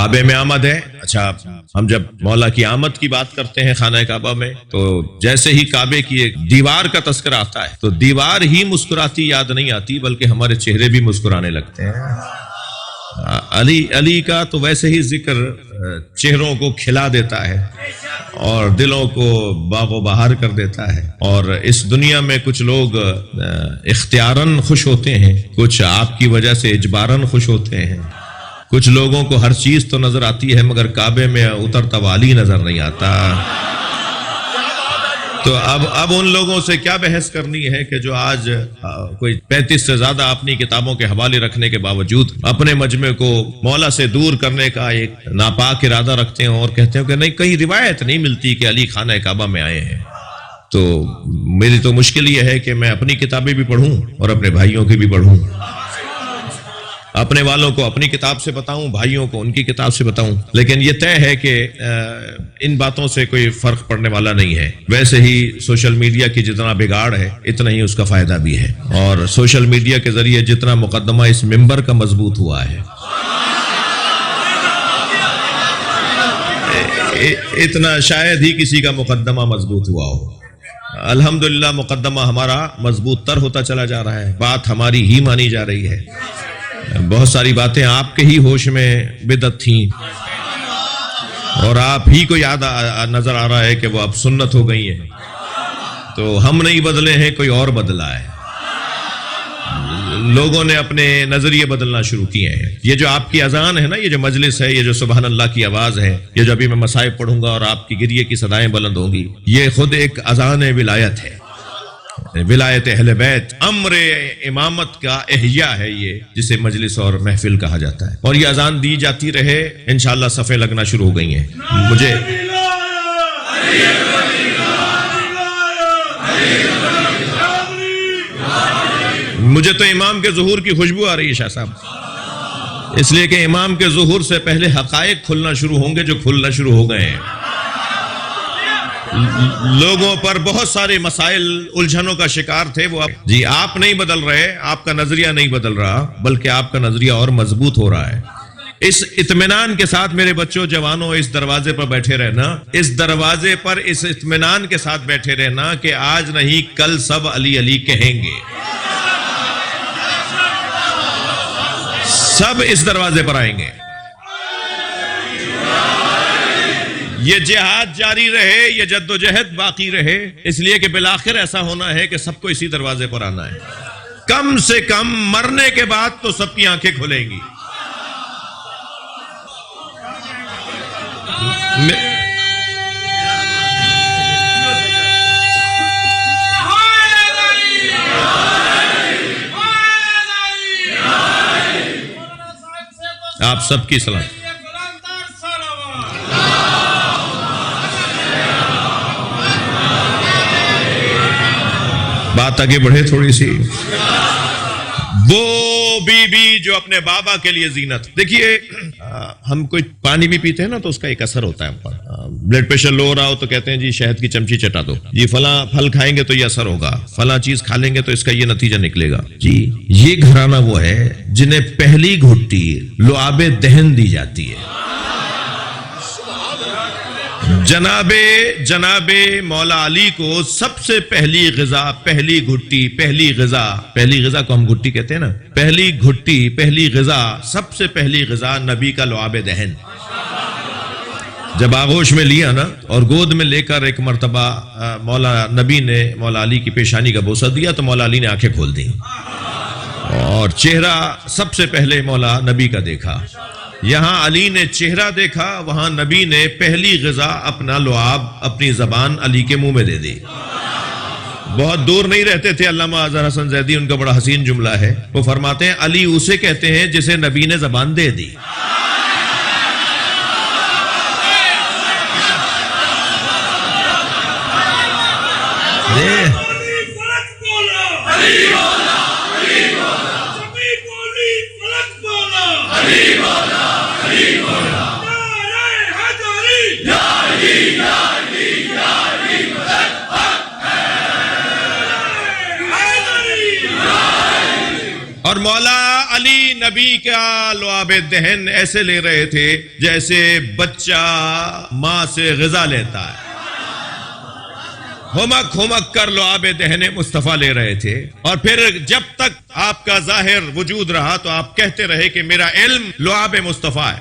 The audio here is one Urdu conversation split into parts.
کعبے میں آمد ہے. اچھا، ہم جب مولا کی آمد کی بات کرتے ہیں خانہ کعبہ میں تو جیسے ہی کعبے کی ایک دیوار کا تذکرہ آتا ہے تو دیوار ہی مسکراتی یاد نہیں آتی بلکہ ہمارے چہرے بھی مسکرانے لگتے ہیں. علی کا تو ویسے ہی ذکر چہروں کو کھلا دیتا ہے اور دلوں کو باغ و بہار کر دیتا ہے. اور اس دنیا میں کچھ لوگ اختیاراً خوش ہوتے ہیں، کچھ آپ کی وجہ سے اجباراً خوش ہوتے ہیں. کچھ لوگوں کو ہر چیز تو نظر آتی ہے مگر کعبے میں اترتا والی نظر نہیں آتا. تو اب ان لوگوں سے کیا بحث کرنی ہے کہ جو آج کوئی 35 سے زیادہ اپنی کتابوں کے حوالے رکھنے کے باوجود اپنے مجمع کو مولا سے دور کرنے کا ایک ناپاک ارادہ رکھتے ہیں اور کہتے ہیں کہ نہیں، کہیں روایت نہیں ملتی کہ علی خانہ کعبہ میں آئے ہیں. تو میری تو مشکل یہ ہے کہ میں اپنی کتابیں بھی پڑھوں اور اپنے بھائیوں کی بھی پڑھوں، اپنے والوں کو اپنی کتاب سے بتاؤں، بھائیوں کو ان کی کتاب سے بتاؤں. لیکن یہ طے ہے کہ ان باتوں سے کوئی فرق پڑنے والا نہیں ہے. ویسے ہی سوشل میڈیا کی جتنا بگاڑ ہے اتنا ہی اس کا فائدہ بھی ہے، اور سوشل میڈیا کے ذریعے جتنا مقدمہ اس ممبر کا مضبوط ہوا ہے اتنا شاید ہی کسی کا مقدمہ مضبوط ہوا ہو. الحمدللہ مقدمہ ہمارا مضبوط تر ہوتا چلا جا رہا ہے، بات ہماری ہی مانی جا رہی ہے. بہت ساری باتیں آپ کے ہی ہوش میں بدعت تھیں اور آپ ہی کو یاد نظر آ رہا ہے کہ وہ اب سنت ہو گئی ہیں. تو ہم نہیں بدلے ہیں، کوئی اور بدلا ہے. لوگوں نے اپنے نظریے بدلنا شروع کیے ہیں. یہ جو آپ کی اذان ہے نا، یہ جو مجلس ہے، یہ جو سبحان اللہ کی آواز ہے، یہ جو ابھی میں مصائب پڑھوں گا اور آپ کی گریے کی صدائیں بلند ہوں گی، یہ خود ایک اذان ولایت ہے، ولایت اہل بیت، امر امامت کا احیاء ہے یہ، جسے مجلس اور محفل کہا جاتا ہے. اور یہ اذان دی جاتی رہے، انشاءاللہ صفیں لگنا شروع ہو گئی ہیں. مجھے تو امام کے ظہور کی خوشبو آ رہی ہے شاہ صاحب، اس لیے کہ امام کے ظہور سے پہلے حقائق کھلنا شروع ہوں گے جو کھلنا شروع ہو گئے ہیں. لوگوں پر بہت سارے مسائل الجھنوں کا شکار تھے، وہ جی آپ نہیں بدل رہے، آپ کا نظریہ نہیں بدل رہا بلکہ آپ کا نظریہ اور مضبوط ہو رہا ہے. اس اطمینان کے ساتھ میرے بچوں، جوانوں، اس دروازے پر بیٹھے رہنا، اس دروازے پر اس اطمینان کے ساتھ بیٹھے رہنا کہ آج نہیں کل سب علی علی کہیں گے. سب اس دروازے پر آئیں گے. یہ جہاد جاری رہے، یہ جد و جہد باقی رہے، اس لیے کہ بالآخر ایسا ہونا ہے کہ سب کو اسی دروازے پر آنا ہے. کم سے کم مرنے کے بعد تو سب کی آنکھیں کھلیں گی. آپ سب کی سلام. بات آگے بڑھے تھوڑی سی. وہ بی بی جو اپنے بابا کے لیے زینت. دیکھیے، ہم کوئی پانی بھی پیتے ہیں نا تو اس کا ایک اثر ہوتا ہے ہم پر. بلڈ پریشر لو ہو رہا ہو تو کہتے ہیں جی شہد کی چمچی چٹا دو، جی فلاں پھل کھائیں گے تو یہ اثر ہوگا، فلاں چیز کھا لیں گے تو اس کا یہ نتیجہ نکلے گا. جی یہ گھرانہ وہ ہے جنہیں پہلی گھٹی لعاب دہن دی جاتی ہے. جناب مولا علی کو سب سے پہلی غذا، پہلی غذا کو ہم گھٹی کہتے ہیں نا، پہلی غذا، سب سے پہلی غذا نبی کا لعاب دہن. جب آغوش میں لیا نا اور گود میں لے کر ایک مرتبہ مولا نبی نے مولا علی کی پیشانی کا بوسہ دیا تو مولا علی نے آنکھیں کھول دی اور چہرہ سب سے پہلے مولا نبی کا دیکھا. یہاں علی نے چہرہ دیکھا، وہاں نبی نے پہلی غذا اپنا لعاب، اپنی زبان علی کے منہ میں دے دی. بہت دور نہیں رہتے تھے علامہ اظہر حسن زیدی، ان کا بڑا حسین جملہ ہے، وہ فرماتے ہیں علی اسے کہتے ہیں جسے نبی نے زبان دے دی. اور مولا علی نبی کا لعاب دہن ایسے لے رہے تھے جیسے بچہ ماں سے غذا لیتا ہے، ہمک ہمک کر لعاب دہن مصطفیٰ لے رہے تھے. اور پھر جب تک آپ کا ظاہر وجود رہا تو آپ کہتے رہے کہ میرا علم لعاب مصطفیٰ ہے.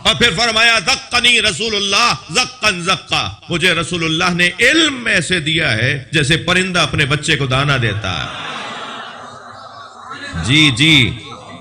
اور پھر فرمایا ذقنی رسول اللہ ذقن ذقا، مجھے رسول اللہ نے علم ایسے دیا ہے جیسے پرندہ اپنے بچے کو دانا دیتا ہے. جی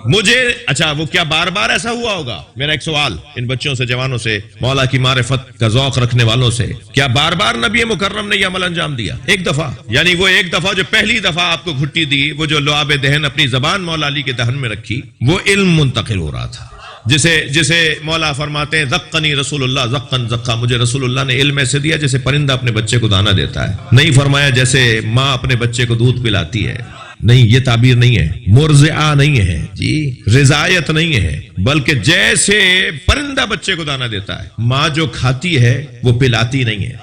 مجھے اچھا وہ کیا بار بار ایسا ہوا ہوگا؟ میرا ایک سوال ان بچوں سے، جوانوں سے، مولا کی معرفت کا ذوق رکھنے والوں سے، کیا بار بار نبی مکرم نے یہ عمل انجام دیا؟ ایک دفعہ، یعنی وہ ایک دفعہ جو پہلی دفعہ آپ کو گھٹی دی، وہ جو لعاب دہن اپنی زبان مولا علی کے دہن میں رکھی، وہ علم منتقل ہو رہا تھا، جسے مولا فرماتے ہیں ذقنی رسول اللہ ذقن ذقا، مجھے رسول اللہ نے علم ایسے دیا جیسے پرندہ اپنے بچے کو دانا دیتا ہے. نہیں فرمایا جیسے ماں اپنے بچے کو دودھ پلاتی ہے، نہیں، یہ تعبیر نہیں ہے، مرضعہ نہیں ہے جی، رضایت نہیں ہے، بلکہ جیسے پرندہ بچے کو دانا دیتا ہے. ماں جو کھاتی ہے وہ پلاتی نہیں ہے،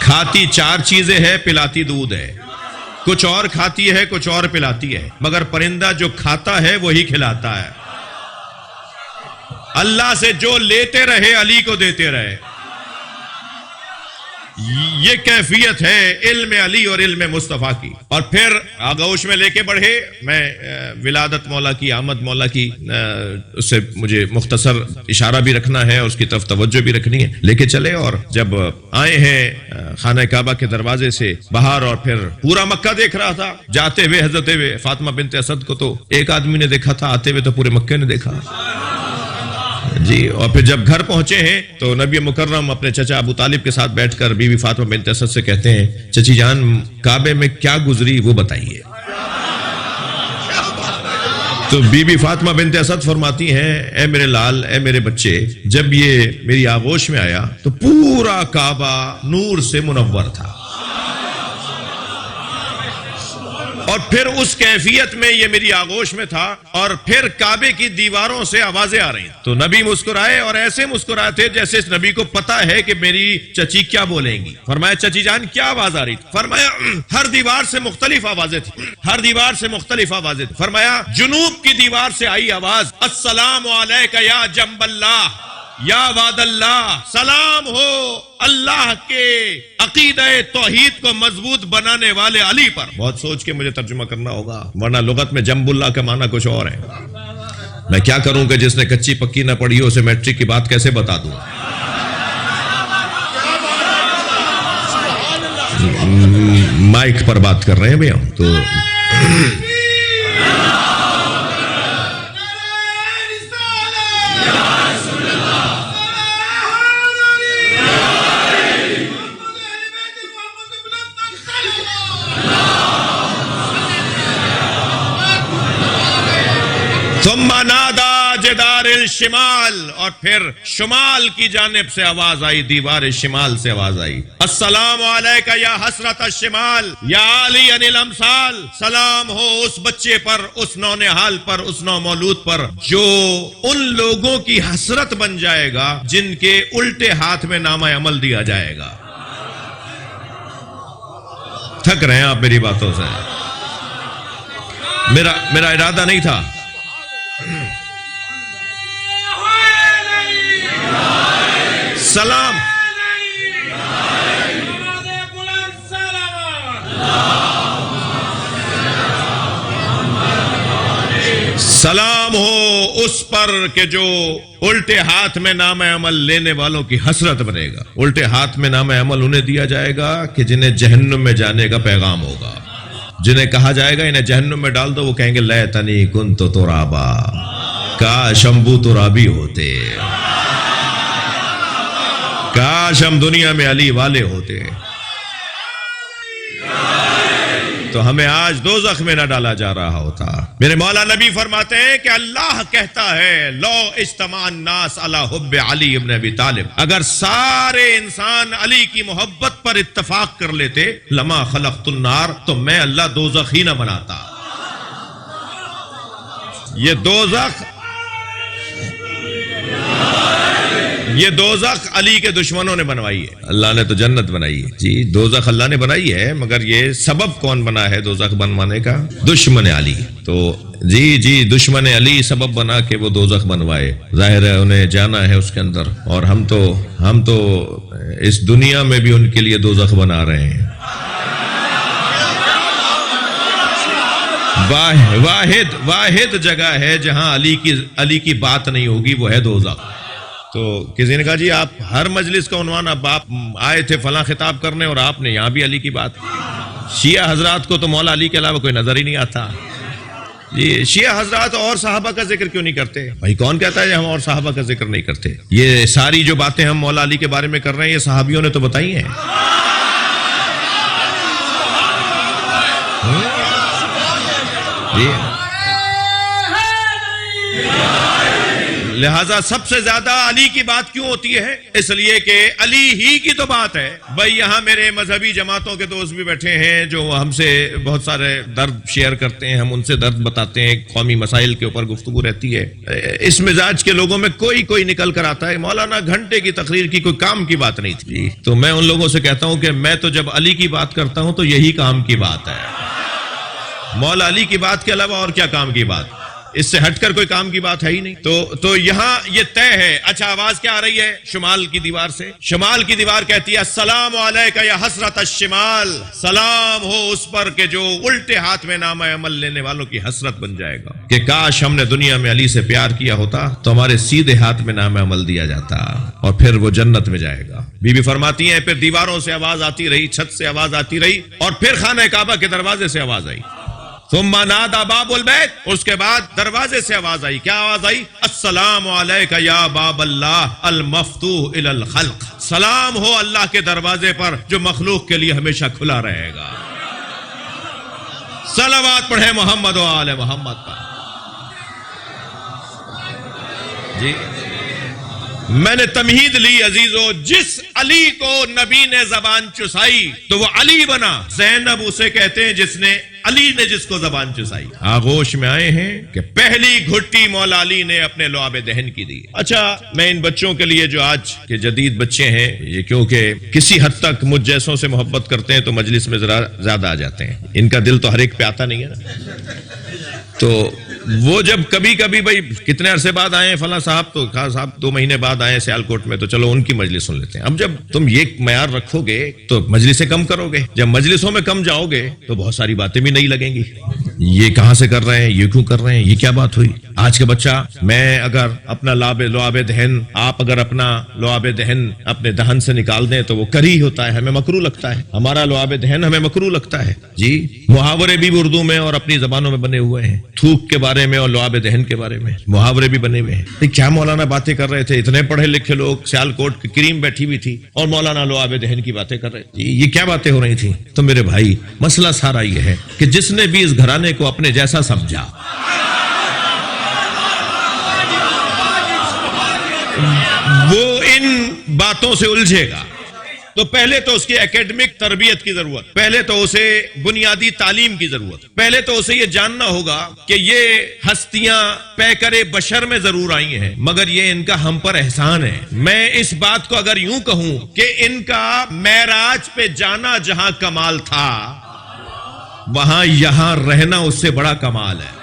کھاتی 4 چیزیں ہے، پلاتی دودھ ہے. کچھ اور کھاتی ہے، کچھ اور پلاتی ہے، مگر پرندہ جو کھاتا ہے وہی کھلاتا ہے. اللہ سے جو لیتے رہے علی کو دیتے رہے. یہ کیفیت ہے علم علی اور علم مصطفیٰ کی. اور پھر آغوش میں لے کے بڑھے. میں ولادت مولا کی، آمد مولا کی، اس سے مجھے مختصر اشارہ بھی رکھنا ہے اور اس کی طرف توجہ بھی رکھنی ہے. لے کے چلے اور جب آئے ہیں خانہ کعبہ کے دروازے سے باہر، اور پھر پورا مکہ دیکھ رہا تھا. جاتے ہوئے حضرت فاطمہ بنت اسد کو تو ایک آدمی نے دیکھا تھا، آتے ہوئے تو پورے مکے نے دیکھا جی. اور پھر جب گھر پہنچے ہیں تو نبی مکرم اپنے چچا ابو طالب کے ساتھ بیٹھ کر بی بی فاطمہ بنت اسد سے کہتے ہیں، چچی جان کعبے میں کیا گزری وہ بتائیے. تو بی بی فاطمہ بنت اسد فرماتی ہیں، اے میرے لال، اے میرے بچے، جب یہ میری آغوش میں آیا تو پورا کعبہ نور سے منور تھا، اور پھر اس کیفیت میں یہ میری آغوش میں تھا، اور پھر کعبے کی دیواروں سے آوازیں آ رہی. تو نبی مسکرائے، اور ایسے مسکرائے تھے جیسے اس نبی کو پتا ہے کہ میری چچی کیا بولیں گی. فرمایا چچی جان کیا آواز آ رہی تھی؟ فرمایا ہر دیوار سے مختلف آوازیں تھیں، ہر دیوار سے مختلف آوازیں تھیں. فرمایا جنوب کی دیوار سے آئی آواز، السلام علیک یا جنب اللہ یا وعد اللہ، سلام ہو اللہ کے عقیدہ توحید کو مضبوط بنانے والے علی پر. بہت سوچ کے مجھے ترجمہ کرنا ہوگا، ورنہ لغت میں جنب اللہ کا معنی کچھ اور ہے. میں کیا کروں کہ جس نے کچی پکی نہ پڑھی ہو اسے میٹرک کی بات کیسے بتا دوں؟ مائک پر بات کر رہے ہیں بھیا تو ثم نادا جدار الشمال، اور پھر شمال کی جانب سے آواز آئی، دیوار شمال سے آواز آئی، السلام علیک یا حسرت الشمال یا علی عن الامثال، سلام ہو اس بچے پر، اس نونہال پر، اس نومولود پر جو ان لوگوں کی حسرت بن جائے گا جن کے الٹے ہاتھ میں نامہ عمل دیا جائے گا. تھک رہے ہیں آپ میری باتوں سے؟ میرا ارادہ نہیں تھا. سلام سلام ہو اس پر کہ جو الٹے ہاتھ میں نام عمل لینے والوں کی حسرت بنے گا. الٹے ہاتھ میں نام عمل انہیں دیا جائے گا کہ جنہیں جہنم میں جانے کا پیغام ہوگا. جنہیں کہا جائے گا انہیں جہنم میں ڈال دو، وہ کہیں گے لیتنی کنت ترابا، کاش ہم بو ترابی ہوتے، کاش ہم دنیا میں علی والے ہوتے تو ہمیں آج دوزخ میں نہ ڈالا جا رہا ہوتا. میرے مولا نبی فرماتے ہیں کہ اللہ کہتا ہے لو اجتمع الناس علی حب علی ابن ابی طالب، اگر سارے انسان علی کی محبت پر اتفاق کر لیتے، لما خلقت النار، تو میں اللہ دوزخ ہی نہ بناتا. یہ یہ دوزخ علی کے دشمنوں نے بنوائی ہے، اللہ نے تو جنت بنائی ہے جی، دوزخ اللہ نے بنائی ہے، مگر یہ سبب کون بنا ہے دوزخ بنوانے کا؟ دشمن علی۔ تو جی دشمن علی سبب بنا کے وہ دوزخ بنوائے، ظاہر ہے انہیں جانا ہے اس کے اندر، اور ہم تو اس دنیا میں بھی ان کے لیے دوزخ بنا رہے ہیں۔ واحد جگہ ہے جہاں علی کی بات نہیں ہوگی، وہ ہے دوزخ۔ تو کسی نے کہا جی آپ ہر مجلس کا عنوان، اب آپ آئے تھے فلاں خطاب کرنے اور آپ نے یہاں بھی علی کی بات۔ شیعہ حضرات کو تو مولا علی کے علاوہ کوئی نظر ہی نہیں آتا جی، شیعہ حضرات اور صحابہ کا ذکر کیوں نہیں کرتے؟ بھائی کون کہتا ہے ہم اور صحابہ کا ذکر نہیں کرتے؟ یہ ساری جو باتیں ہم مولا علی کے بارے میں کر رہے ہیں یہ صحابیوں نے تو بتائی ہیں۔ جی لہذا سب سے زیادہ علی کی بات کیوں ہوتی ہے؟ اس لیے کہ علی ہی کی تو بات ہے۔ بھائی یہاں میرے مذہبی جماعتوں کے دوست بھی بیٹھے ہیں جو ہم سے بہت سارے درد شیئر کرتے ہیں، ہم ان سے درد بتاتے ہیں، قومی مسائل کے اوپر گفتگو رہتی ہے۔ اس مزاج کے لوگوں میں کوئی نکل کر آتا ہے مولانا گھنٹے کی تقریر کی کوئی کام کی بات نہیں تھی، تو میں ان لوگوں سے کہتا ہوں کہ میں تو جب علی کی بات کرتا ہوں تو یہی کام کی بات ہے، مولا علی کی بات کے علاوہ اور کیا کام کی بات؟ اس سے ہٹ کر کوئی کام کی بات ہے ہی نہیں۔ تو یہاں یہ طے ہے۔ اچھا آواز کیا آ رہی ہے شمال کی دیوار سے؟ شمال کی دیوار کہتی ہے السلام علیکہ یا حسرت الشمال، سلام ہو اس پر کہ جو الٹے ہاتھ میں نامہ عمل لینے والوں کی حسرت بن جائے گا، کہ کاش ہم نے دنیا میں علی سے پیار کیا ہوتا تو ہمارے سیدھے ہاتھ میں نامہ عمل دیا جاتا اور پھر وہ جنت میں جائے گا۔ بی بی فرماتی ہیں پھر دیواروں سے آواز آتی رہی، چھت سے آواز آتی رہی، اور پھر خانہ کعبہ کے دروازے سے آواز آئی، ثم نادى باب البیت، اس کے بعد دروازے سے آواز آئی۔ کیا آواز آئی؟ السلام علیکہ یا باب اللہ المفتوح الی الخلق، سلام ہو اللہ کے دروازے پر جو مخلوق کے لیے ہمیشہ کھلا رہے گا۔ صلوات پڑھے محمد و آل محمد پر۔ جی میں نے تمہید لی عزیزو، جس علی کو نبی نے زبان چسائی تو وہ علی بنا۔ زینب اسے کہتے ہیں جس نے علی نے جس کو زبان چسائی۔ آغوش میں آئے ہیں کہ پہلی گھٹی مولا علی نے اپنے لعاب دہن کی دی۔ اچھا میں ان بچوں کے لیے جو آج کے جدید بچے ہیں، یہ کیونکہ کسی حد تک مجھ جیسوں سے محبت کرتے ہیں تو مجلس میں ذرا زیادہ آ جاتے ہیں، ان کا دل تو ہر ایک پہ آتا نہیں ہے نا، تو وہ جب کبھی بھائی کتنے عرصے بعد آئے ہیں فلاں صاحب، تو کہا صاحب 2 مہینے بعد آئے سیالکوٹ میں، تو چلو ان کی مجلس سن لیتے ہیں۔ اب جب تم یہ معیار رکھو گے تو مجلسیں کم کرو گے، جب مجلسوں میں کم جاؤ گے تو بہت ساری باتیں بھی نہیں لگیں گی، یہ کہاں سے کر رہے ہیں، یہ کیوں کر رہے ہیں، یہ کیا بات ہوئی۔ آج کا بچہ، میں اگر اپنا لعاب دہن، آپ اگر اپنا لعاب دہن اپنے دہن سے نکال دیں تو وہ کری ہوتا ہے، ہمیں مکروہ لگتا ہے، ہمارا لعاب دہن ہمیں مکروہ لگتا ہے۔ جی محاورے بھی اردو میں اور اپنی زبانوں میں بنے ہوئے ہیں، تھوک کے بارے میں اور لعاب دہن کے بارے میں محاورے بھی بنے ہوئے ہیں۔ کیا مولانا باتیں کر رہے تھے، اتنے پڑھے لکھے لوگ، سیالکوٹ کی کریم بیٹھی ہوئی تھی اور مولانا لعاب دہن کی باتیں کر رہے تھے، یہ کیا باتیں ہو رہی تھیں؟ تو میرے بھائی مسئلہ سارا یہ ہے کہ جس نے بھی اس گھرانے کو اپنے جیسا سمجھا، وہ ان باتوں سے الجھے گا۔ تو پہلے تو اس کی اکیڈمک تربیت کی ضرورت، پہلے تو اسے بنیادی تعلیم کی ضرورت، پہلے تو اسے یہ جاننا ہوگا کہ یہ ہستیاں پیکر بشر میں ضرور آئی ہیں مگر یہ ان کا ہم پر احسان ہے۔ میں اس بات کو اگر یوں کہوں کہ ان کا معراج پہ جانا جہاں کمال تھا، وہاں یہاں رہنا اس سے بڑا کمال ہے۔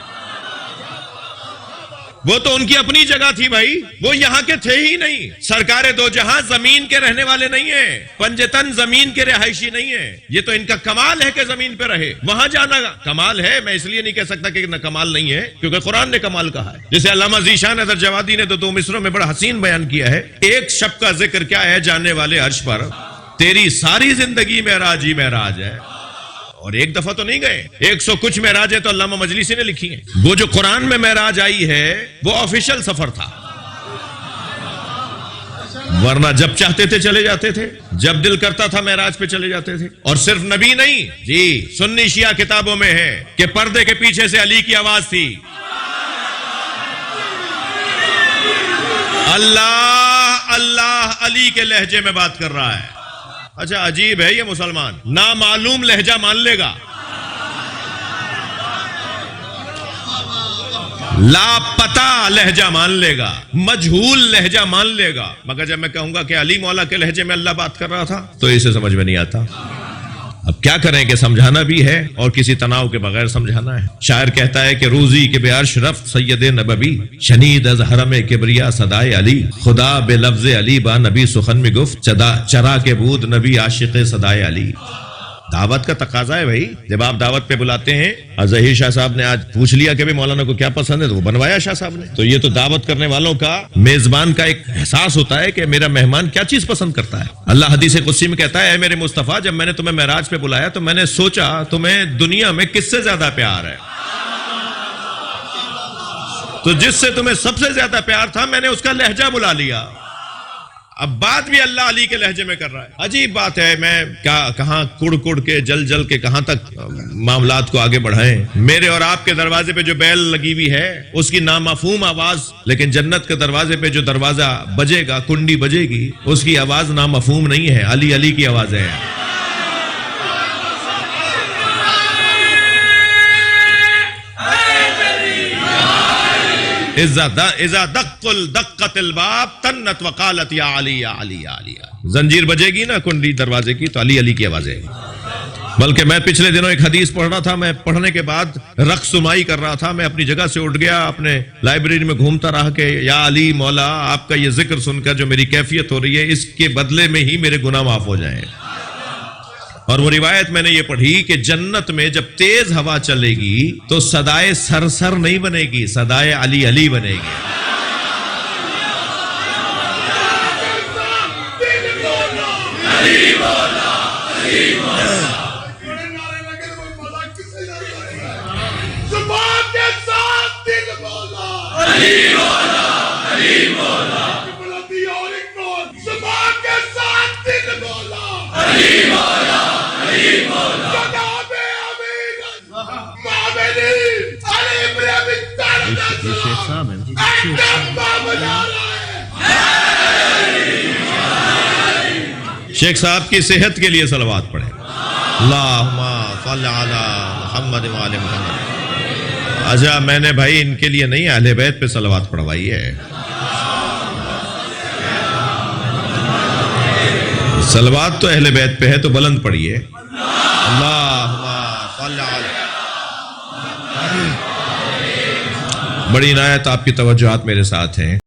وہ تو ان کی اپنی جگہ تھی بھائی، وہ یہاں کے تھے ہی نہیں۔ سرکار دو جہاں زمین کے رہنے والے نہیں ہیں، پنجتن زمین کے رہائشی نہیں ہیں، یہ تو ان کا کمال ہے کہ زمین پہ رہے، وہاں جانا کمال ہے۔ میں اس لیے نہیں کہہ سکتا کہ کمال نہیں ہے کیونکہ قرآن نے کمال کہا ہے۔ جیسے علامہ ذیشان حضرت جوادی نے تو 2 مصروں میں بڑا حسین بیان کیا ہے، ایک شب کا ذکر کیا ہے جانے والے عرش پر، تیری ساری زندگی معراج ہی معراج ہے۔ اور ایک دفعہ تو نہیں گئے، 100 کچھ معراجیں تو علامہ مجلسی نے لکھی ہیں۔ وہ جو قرآن میں معراج آئی ہے وہ آفیشل سفر تھا، ورنہ جب چاہتے تھے چلے جاتے تھے، جب دل کرتا تھا معراج پہ چلے جاتے تھے۔ اور صرف نبی نہیں جی، سنی شیعہ کتابوں میں ہے کہ پردے کے پیچھے سے علی کی آواز تھی، اللہ اللہ علی کے لہجے میں بات کر رہا ہے۔ اچھا عجیب ہے یہ مسلمان، نامعلوم لہجہ مان لے گا لاپتہ لہجہ مان لے گا، مجہول لہجہ مان لے گا، مگر جب میں کہوں گا کہ علی مولا کے لہجے میں اللہ بات کر رہا تھا تو اسے سمجھ میں نہیں آتا۔ اب کیا کریں کہ سمجھانا بھی ہے اور کسی تناؤ کے بغیر سمجھانا ہے۔ شاعر کہتا ہے کہ روزی کے بے عرش رفت سید نبوی، شنید از حرم کبریا صدائے علی، خدا بے لفظ علی با نبی سخن میں گفت، چرا کے بود نبی عاشق صدائے علی۔ دعوت کا تقاضا ہے بھائی، جب آپ دعوت پہ بلاتے ہیں، ظہیر شاہ صاحب نے آج پوچھ لیا کہ مولانا کو کیا پسند ہے تو وہ بنوایا شاہ صاحب نے۔ تو یہ تو دعوت کرنے والوں کا، میزبان کا ایک احساس ہوتا ہے کہ میرا مہمان کیا چیز پسند کرتا ہے۔ اللہ حدیث قدسی میں کہتا ہے، اے میرے مصطفیٰ، جب میں نے تمہیں معراج پہ بلایا تو میں نے سوچا تمہیں دنیا میں کس سے زیادہ پیار ہے، تو جس سے تمہیں سب سے زیادہ پیار تھا میں نے اس کا لہجہ بلا لیا۔ اب بات بھی اللہ علی کے لہجے میں کر رہا ہے۔ عجیب بات ہے، میں کہاں کڑ کے جل کے کہاں تک معاملات کو آگے بڑھائیں۔ میرے اور آپ کے دروازے پہ جو بیل لگی ہوئی ہے اس کی نامفہوم آواز، لیکن جنت کے دروازے پہ جو دروازہ بجے گا، کنڈی بجے گی، اس کی آواز نامفہوم نہیں ہے، علی علی کی آوازیں ہیں۔ اذا دقت الباب تنت وقالت یا علی یا علی یا علی۔ زنجیر بجے گی نا کنڈی دروازے کی تو علی علی کی آوازیں ہیں۔ بلکہ میں پچھلے دنوں ایک حدیث پڑھ رہا تھا، میں پڑھنے کے بعد رقص سمائی کر رہا تھا، میں اپنی جگہ سے اٹھ گیا، اپنے لائبریری میں گھومتا رہا کہ یا علی مولا، آپ کا یہ ذکر سن کر جو میری کیفیت ہو رہی ہے، اس کے بدلے میں ہی میرے گناہ معاف ہو جائیں۔ اور وہ روایت میں نے یہ پڑھی کہ جنت میں جب تیز ہوا چلے گی تو صدائے سر نہیں بنے گی، صدائے علی علی بنے گی۔ شیخ صاحب کی صحت کے لیے صلوات پڑھیں۔ اللہم صل علی محمد و آل محمد۔ اچھا، میں نے بھائی ان کے لیے نہیں، اہل بیت پہ صلوات پڑھوائی ہے۔ صلوات تو اہل بیت پہ ہے تو بلند پڑھیے۔ اللہم صل علی۔ بڑی عنایت آپ کی توجہات میرے ساتھ ہیں۔